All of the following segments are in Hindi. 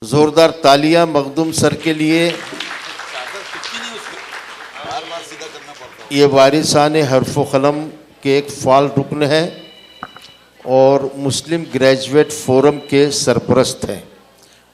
जोरदार तालियां मखदूम सर के लिए। ये वारिसान हर्फ कलम के एक फाल रुकन है और मुस्लिम ग्रेजुएट फोरम के सरपरस्त हैं।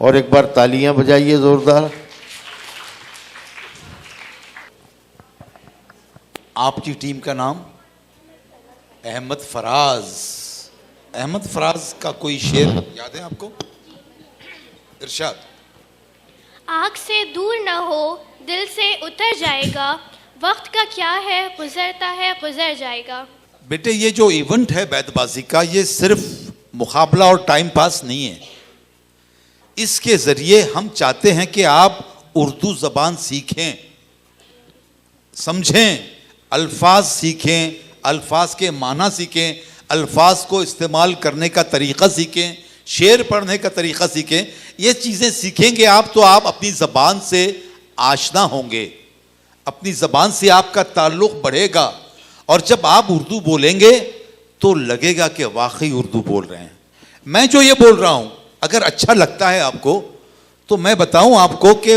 और एक बार तालियां बजाइए जोरदार। आपकी टीम का नाम अहमद फराज। अहमद फराज का कोई शेर याद है आपको? इरशाद। आँख से दूर न हो दिल से उतर जाएगा, वक्त का क्या है गुजरता है गुजर जाएगा। बेटे ये जो इवेंट है बैतबाजी का, ये सिर्फ मुकाबला और टाइम पास नहीं है। इसके जरिए हम चाहते हैं कि आप उर्दू जबान सीखें, समझें, अल्फाज सीखें, अल्फाज के माना सीखें, अल्फाज को इस्तेमाल करने का तरीक़ा सीखें, शेर पढ़ने का तरीक़ा सीखें। ये चीज़ें सीखेंगे आप तो आप अपनी ज़बान से आशना होंगे, अपनी ज़बान से आपका ताल्लुक़ बढ़ेगा और जब आप उर्दू बोलेंगे तो लगेगा कि वाकई उर्दू बोल रहे हैं। मैं जो ये बोल रहा हूँ अगर अच्छा लगता है आपको तो मैं बताऊँ आपको कि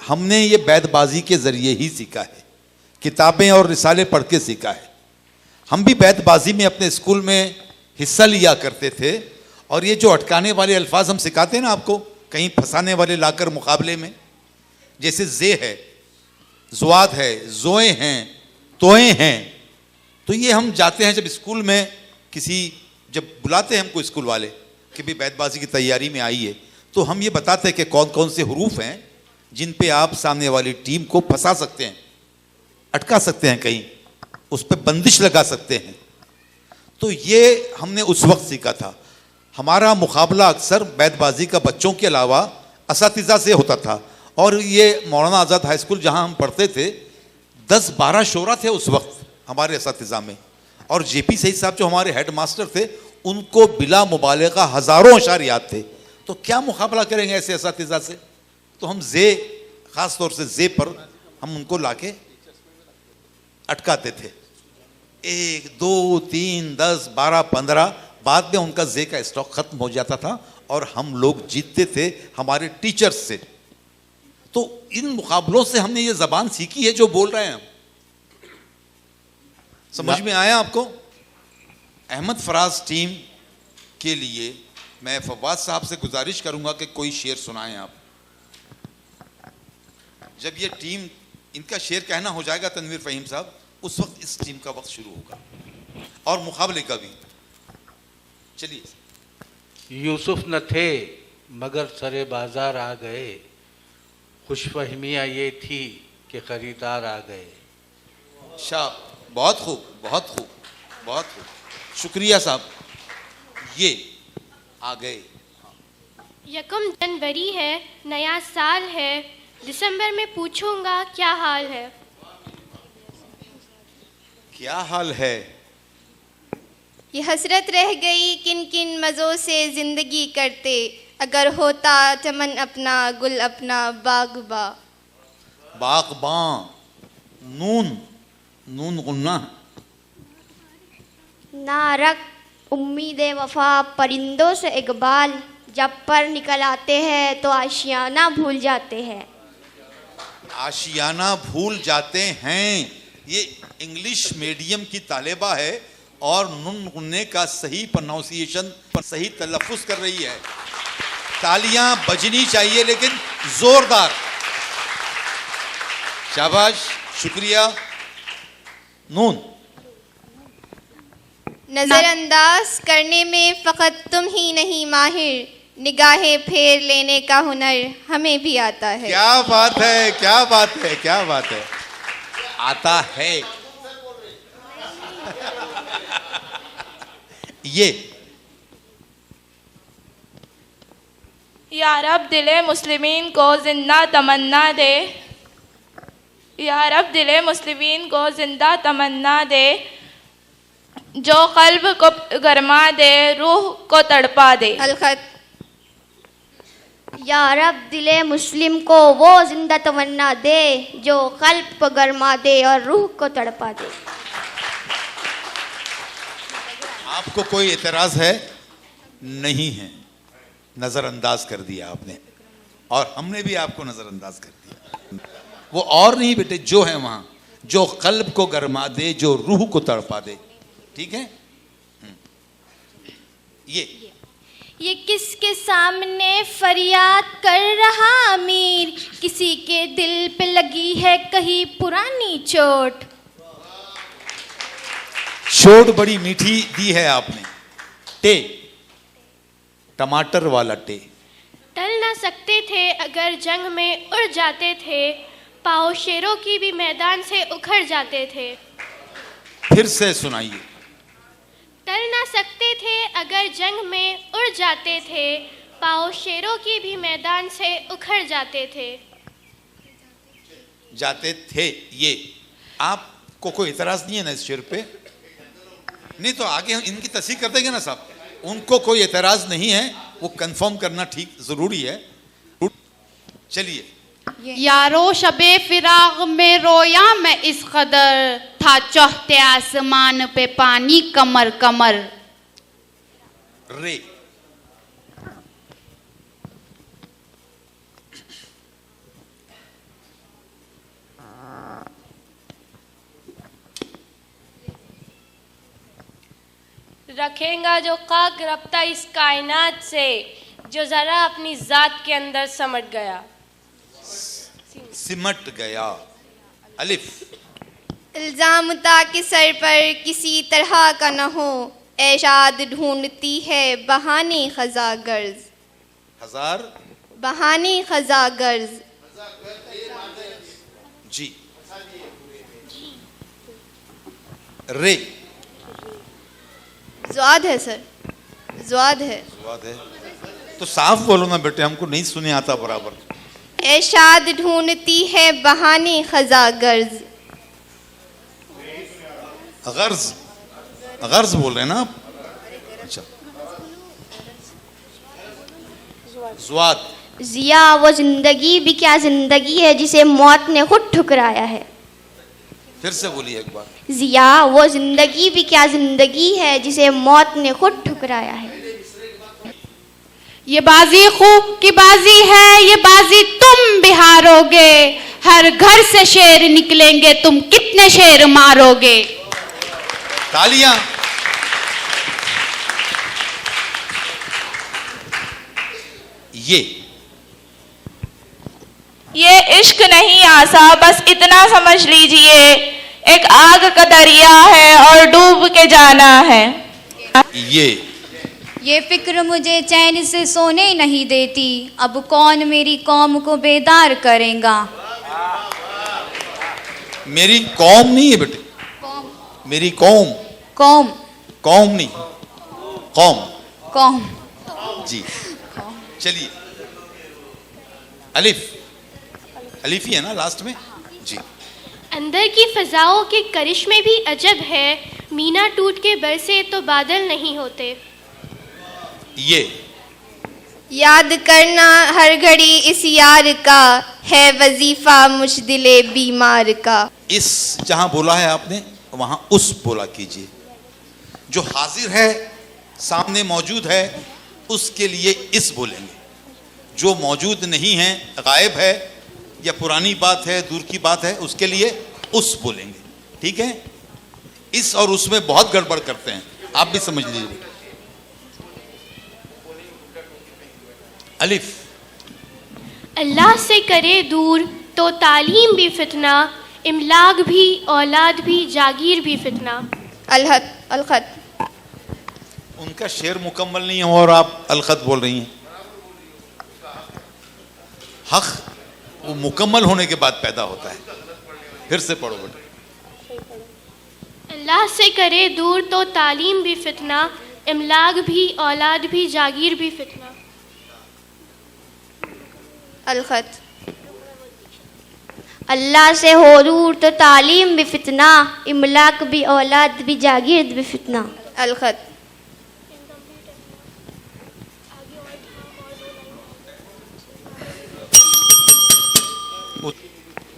हमने ये बैतबाजी के ज़रिए ही सीखा है, किताबें और रिसाले पढ़ के सीखा है। हम भी बैतबाजी में अपने स्कूल में हिस्सा लिया करते थे और ये जो अटकाने वाले अल्फाज हम सिखाते हैं ना आपको, कहीं फंसाने वाले लाकर मुकाबले में, जैसे जे है, जुआद है, जोए हैं, तोए हैं, तो ये हम जाते हैं जब स्कूल में किसी जब बुलाते हैं हमको स्कूल वाले कि भाई बैतबाजी की तैयारी में आइए, तो हम ये बताते हैं कि कौन कौन से हरूफ हैं जिन पे आप सामने वाली टीम को फंसा सकते हैं, अटका सकते हैं, कहीं उस पर बंदिश लगा सकते हैं। तो ये हमने उस वक्त सीखा था। हमारा मुकाबला अक्सर बैतबाजी का बच्चों के अलावा असातिज़ा से होता था और ये मौलाना आज़ाद हाई स्कूल जहाँ हम पढ़ते थे 10-12 शोरा थे उस वक्त हमारे असातिज़ा में। और जेपी सईद साहब जो हमारे हेड मास्टर थे उनको बिला मुबालिगा हज़ारों अशार याद थे। तो क्या मुकाबला करेंगे ऐसे असातिज़ा से? तो हम जे, ख़ास तौर से जे पर हम उनको लाके अटकाते थे। 1, 2, 3, 10, 12, 15, बाद में उनका जे का स्टॉक खत्म हो जाता था और हम लोग जीतते थे हमारे टीचर्स से। तो इन मुकाबलों से हमने ये जबान सीखी है जो बोल रहे हैं हम। समझ में आया आपको? अहमद फराज टीम के लिए मैं फवाद साहब से गुजारिश करूंगा कि कोई शेर सुनाएं आप। जब ये टीम इनका शेर कहना हो जाएगा तनवीर फ़हीम साहब, उस वक्त इस टीम का वक्त शुरू होगा और मुकाबले का भी। चलिए। यूसुफ न थे मगर सरे बाजार आ गए, खुशफहमियाँ ये थी कि खरीदार आ गए। शाह, बहुत खूब, बहुत खूब, बहुत खूब, शुक्रिया साहब। ये आ गए। यकम जनवरी है, नया साल है, दिसंबर में पूछूंगा क्या हाल है। क्या हाल है? ये हसरत रह गई किन किन मज़ों से ज़िंदगी करते, अगर होता चमन अपना गुल अपना बागबा। बागबां, नून, नून गुन्ना। ना रख उम्मीद वफा परिंदों से इकबाल, जब पर निकल आते हैं तो आशियाना भूल जाते हैं। आशियाना भूल जाते हैं। ये इंग्लिश मीडियम की तालिबा है और नून गुन्ने का सही प्रोनाउंसिएशन पर सही तलफ़ुज़ कर रही है। तालियां बजनी चाहिए लेकिन जोरदार। शाबाश, शुक्रिया। नून। नज़रअंदाज करने में फ़कत तुम ही नहीं माहिर, निगाहें फेर लेने का हुनर हमें भी आता है। क्या बात है, क्या बात है, क्या बात है, आता है। ये या रब दिले मुस्लिमीन को जिंदा तमन्ना दे, या रब दिले मुस्लिमीन को जिंदा तमन्ना दे, जो कल्ब को गरमा दे रूह को तड़पा दे। अलखत। या रब दिले मुस्लिम को वो जिंदा तमन्ना दे, जो कल्ब को गरमा दे और रूह को तड़पा दे। आपको कोई एतराज़ है? नहीं है, नज़रअंदाज कर दिया आपने। और हमने भी आपको नजरअंदाज कर दिया। वो और नहीं बेटे, जो है वहां, जो कल्ब को गरमा दे, जो रूह को तड़पा दे। ठीक है? ये किसके सामने फरियाद कर रहा अमीर, किसी के दिल पे लगी है कहीं पुरानी चोट। चोट बड़ी मीठी दी है आपने। टे, टमाटर वाला टे। टल ना सकते थे अगर जंग में उड़ जाते थे, पाओ शेरों की भी मैदान से उखड़ जाते थे। फिर से सुनाइए। टल ना सकते थे अगर जंग में उड़ जाते थे, पाओ शेरों की भी मैदान से उखड़ जाते थे। जाते थे, ये आपको कोई इतराज नहीं है ना इस शेर पे? नहीं तो आगे हम इनकी तस्दीक कर देंगे ना साहब। उनको कोई एतराज नहीं है, वो कंफर्म करना ठीक जरूरी है। चलिए। यारो शबे फिराग में रोया मैं इस कदर, था चौहते आसमान पे पानी कमर कमर। रे, रखेगा जो खाक रब्ता इस कायनात से, जो जरा अपनी जात के अंदर समट गया। सिमट गया। अलिफ। इल्जाम था कि सर पर किसी तरह का न हो, ऐशाद ढूंढती है बहाने खजा गर्ज। हजार बहाने खजा गर्ज। जी। रे, ज़्वाद है सर, ज़्वाद है। स्वाद है तो साफ बोलो ना बेटे, हमको नहीं सुने आता बराबर। ऐशाद ढूंढती है बहाने खजा गर्ज। गर्ज, गर्ज बोल रहे हैं ना आप? अच्छा। ज़्वाद। जिया वो जिंदगी भी क्या जिंदगी है जिसे मौत ने खुद ठुकराया है। फिर से बोलिए एक बार। जिया वो जिंदगी भी क्या जिंदगी है जिसे मौत ने खुद ठुकराया है। ये बाजी खूब की बाजी है, ये बाजी तुम भी हारोगे, हर घर से शेर निकलेंगे, तुम कितने शेर मारोगे। तालियां। ये इश्क नहीं आसा, बस इतना समझ लीजिए, एक आग का दरिया है और डूब के जाना है। ये फिक्र मुझे चैन से सोने नहीं देती, अब कौन मेरी कौम को बेदार करेगा। मेरी कौम नहीं है बेटे, मेरी कौम। कौम, कौम नहीं, कौम। कौम। जी। चलिए। अलिफ, अलिफ ही है ना लास्ट में? जी। अंदर की फजाओं के करिश्मे भी अजब है, मीना टूट के बरसे तो बादल नहीं होते। ये याद करना हर घड़ी इस यार का, है वजीफा मुझ दिले बीमार का। इस जहां बोला है आपने वहां उस बोला कीजिए। जो हाजिर है, सामने मौजूद है, उसके लिए इस बोलेंगे। जो मौजूद नहीं है, गायब है या पुरानी बात है, दूर की बात है, उसके लिए उस बोलेंगे। ठीक है? इस और उसमें बहुत गड़बड़ करते हैं, आप भी समझ लीजिए। अलिफ। अल्लाह से करे दूर तो तालीम भी फितना, इमलाक भी औलाद भी जागीर भी फितना। अलखत, अलखत। उनका शेर मुकम्मल नहीं है और आप अलखत बोल रही हैं। हक वो मुकम्मल होने के बाद पैदा होता है। फिर से पढ़ो बेटे। अल्लाह से करे दूर तो तालीम भी फितना, इमलाक भी औलाद भी जागीर भी फितना। अलखत। अल्लाह से हो दूर तो तालीम भी फितना, इमलाक भी औलाद भी जागीर भी फितना। अलखत।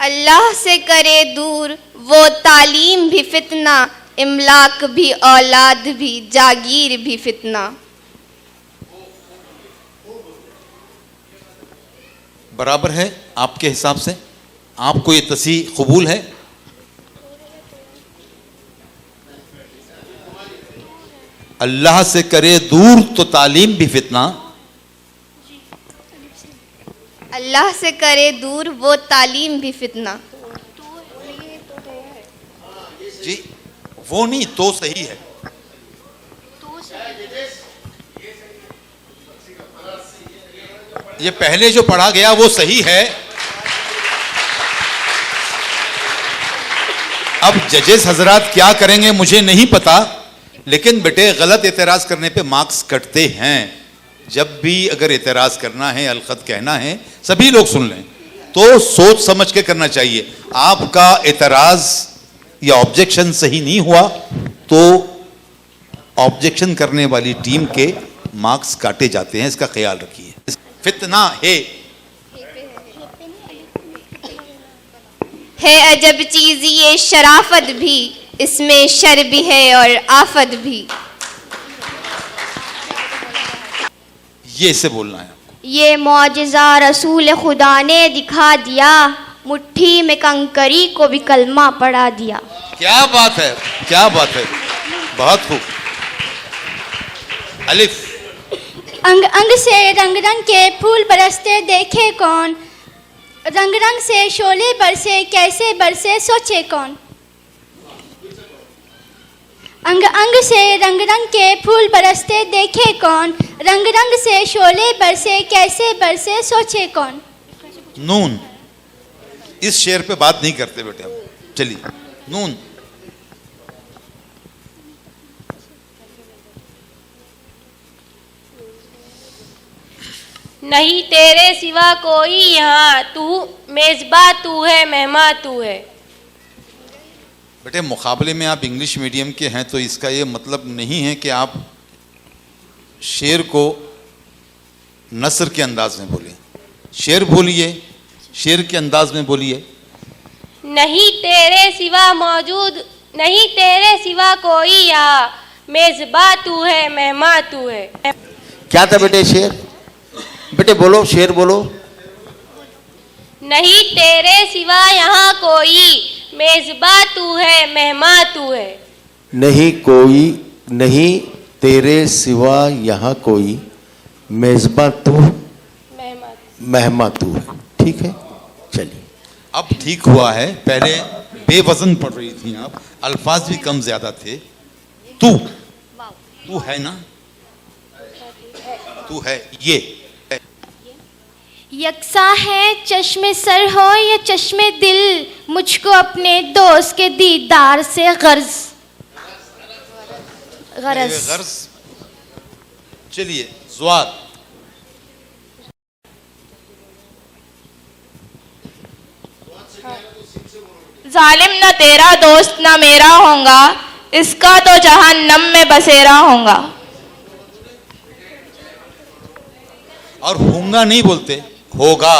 अल्लाह से करे दूर वो तालीम भी फितना, इमलाक भी औलाद भी जागीर भी फितना। बराबर है आपके हिसाब से? आपको ये तस्हीह कबूल है? अल्लाह से करे दूर तो तालीम भी फितना, अल्लाह से करे दूर वो तालीम भी फितना। जी वो नहीं तो सही है। ये पहले जो पढ़ा गया वो सही है। अब जजेस हजरात क्या करेंगे मुझे नहीं पता, लेकिन बेटे गलत एतराज करने पे मार्क्स कटते हैं। जब भी अगर एतराज करना है, अलखत कहना है, सभी लोग सुन लें तो सोच समझ के करना चाहिए। आपका एतराज या ऑब्जेक्शन सही नहीं हुआ तो ऑब्जेक्शन करने वाली टीम के मार्क्स काटे जाते हैं, इसका ख्याल रखिए। फितना है अजब चीज ये शराफत भी, इसमें शर भी है और आफत भी। ये इसे बोलना है। ये मौजिज़ा रसूल खुदा ने दिखा दिया, मुट्ठी में कंकरी को भी कलमा पढ़ा दिया। क्या बात है, क्या बात है, बहुत खूब। अलिफ। अंग अंग से रंग रंग के फूल बरसते देखे कौन, रंग रंग से शोले बरसे कैसे बरसे सोचे कौन। अंग अंग से रंग रंग के फूल बरसते देखे कौन, रंग रंग से शोले बरसे कैसे बरसे सोचे कौन। नून। इस शेर पे बात नहीं करते बेटे अब, चलिए नून। नहीं तेरे सिवा कोई यहाँ, तू मेजबा तू है, मेहमा तू है। बेटे मुकाबले में आप इंग्लिश मीडियम के हैं तो इसका ये मतलब नहीं है कि आप शेर को नस्र के अंदाज में बोलिए। शेर बोलिए, शेर के अंदाज में बोलिए। नहीं तेरे सिवा मौजूद, नहीं तेरे सिवा कोई यहाँ, मेजबा तू है, मेहमा तू है। क्या था बेटे शेर? बेटे बोलो, शेर बोलो। नहीं तेरे सिवा यहाँ कोई, मेजबा तू है, मेहमा तू है। नहीं कोई, नहीं तेरे सिवा यहाँ कोई, मेजबा तू, मेहमा तू है। ठीक है, चलिए। अब ठीक हुआ है, पहले बेवजन पढ़ रही थी आप, अल्फाज भी कम ज्यादा थे। तू, तू है ना, तू है। ये यकसा है चश्मे सर हो या चश्मे दिल, मुझको अपने दोस्त के दीदार से गर्ज। गर्ज। चलिए ज़्वाद। जालिम न तेरा दोस्त न मेरा होगा, इसका तो जहन्नम में बसेरा होगा। और होगा नहीं बोलते, होगा।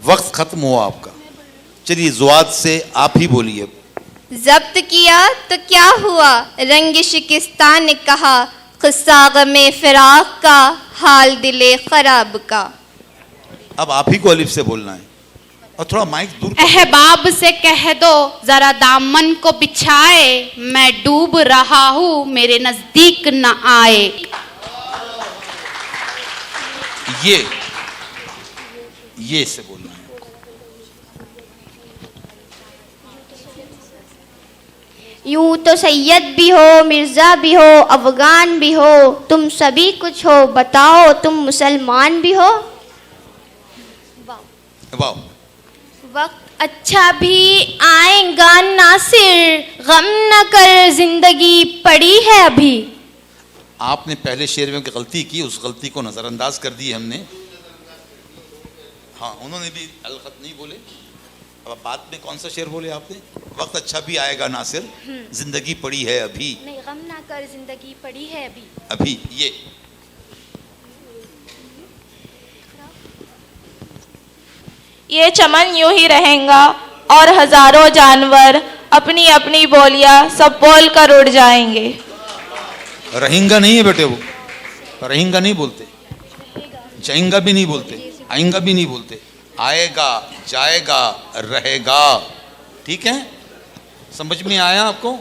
वक्त खत्म हुआ आपका। चलिए ज़ुआद से आप ही बोलिए। जब्त किया तो क्या हुआ, रंग शिकिस्तान ने कहा, किस्सा गमे फिराक का, हाल दिले खराब का। अब आप ही को अलिफ से बोलना है और थोड़ा माइक दूर। अहबाब से कह दो जरा दामन को बिछाए, मैं डूब रहा हूँ मेरे नजदीक न आए। ये से बोलना है। यूं तो सैयद भी हो, मिर्जा भी हो, अफगान भी हो, तुम सभी कुछ हो, बताओ तुम मुसलमान भी हो। वाह। वक्त अच्छा भी आएगा नासिर, गम न कर जिंदगी पड़ी है अभी। आपने पहले शेर में गलती की, उस गलती को नजरअंदाज कर दी हमने। हाँ, उन्होंने भी अलखत नहीं बोले। अब बाद में कौन सा शेर बोले आपने? वक्त अच्छा भी आएगा नासिर, जिंदगी पड़ी है अभी। नहीं, गम ना कर जिंदगी पड़ी है अभी। अभी ये ये चमन यूं ही रहेगा और हजारों जानवर अपनी अपनी बोलियां सब बोल कर उड़ जाएंगे। रहेंगा नहीं है बेटे, वो रहेंगा नहीं बोलते, जाएंगा भी नहीं बोलते, आएंगा भी नहीं बोलते, आएगा, जाएगा, रहेगा। ठीक है, समझ में आया आपको?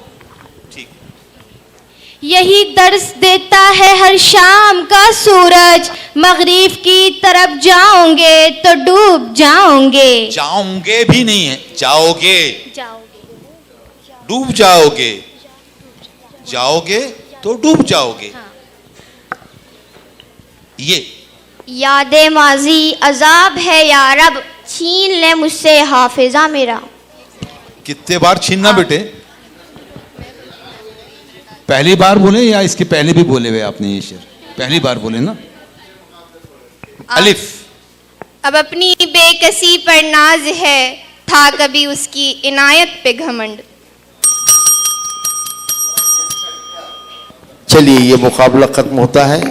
ठीक। यही दर्स देता है हर शाम का सूरज, मगरिब की तरफ जाओगे तो डूब जाओगे। जाओगे भी नहीं है, जाओगे, जाओगे, डूब जाओगे, जाओगे तो डूब जाओगे। ये यादें माजी अजाब है या रब, छीन ले मुझसे हाफिजा मेरा। कितने बार छीनना बेटे? पहली बार बोले या इसके पहले भी बोले हुए आपने ये शेर? पहली बार बोले ना। अलिफ। अब अपनी बेकसी पर नाज है, था कभी उसकी इनायत पे घमंड। चलिए ये मुकाबला खत्म होता है।